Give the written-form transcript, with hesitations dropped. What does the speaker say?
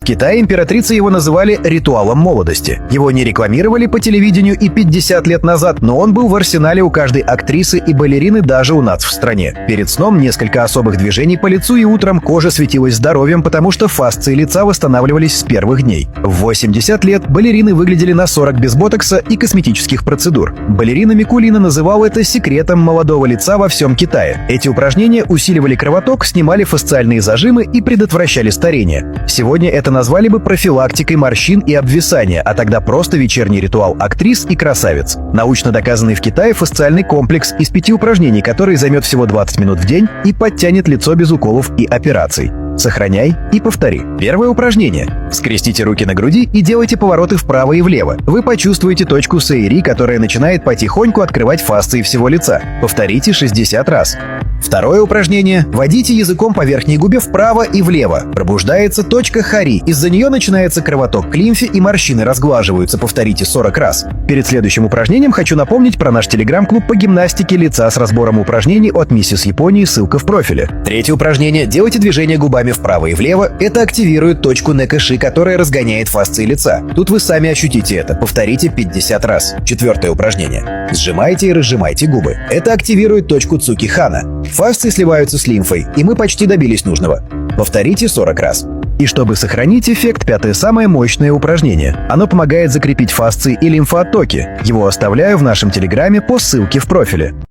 Китае императрицы его называли «ритуалом молодости». Его не рекламировали по телевидению и 50 лет назад, но он был в арсенале у каждой актрисы и балерины даже у нас в стране. Перед сном несколько особых движений по лицу, и утром кожа светилась здоровьем, потому что фасции лица восстанавливались с первых дней. В 80 лет балерины выглядели на 40 без ботокса и косметических процедур. Балерина Микулина называла это секретом молодого лица во всем Китае. Эти упражнения усиливали кровоток, снимали фасциальные зажимы и предотвращали старение. Сегодня это назвали бы профилактикой морщин и обвисания, а тогда просто вечерний ритуал актрис и красавиц. Научно доказанный в Китае фасциальный комплекс из 5 упражнений, который займет всего 20 минут в день и подтянет лицо без уколов и операций. Сохраняй и повтори. Первое упражнение. Скрестите руки на груди и делайте повороты вправо и влево. Вы почувствуете точку Сейри, которая начинает потихоньку открывать фасции всего лица. Повторите 60 раз. Второе упражнение. Водите языком по верхней губе вправо и влево. Пробуждается точка Хари. Из-за нее начинается кровоток к лимфе и морщины разглаживаются. Повторите 40 раз. Перед следующим упражнением хочу напомнить про наш телеграм-клуб по гимнастике лица с разбором упражнений от Миссис Японии, ссылка в профиле. Третье упражнение. Делайте движение губами вправо и влево. Это активирует точку Нэкэши, которая разгоняет фасции лица. Тут вы сами ощутите это. Повторите 50 раз. Четвертое упражнение. Сжимайте и разжимайте губы. Это активирует точку Цукихана. Фасции сливаются с лимфой, и мы почти добились нужного. Повторите 40 раз. И чтобы сохранить эффект, пятое самое мощное упражнение. Оно помогает закрепить фасции и лимфооттоки. Его оставляю в нашем телеграме по ссылке в профиле.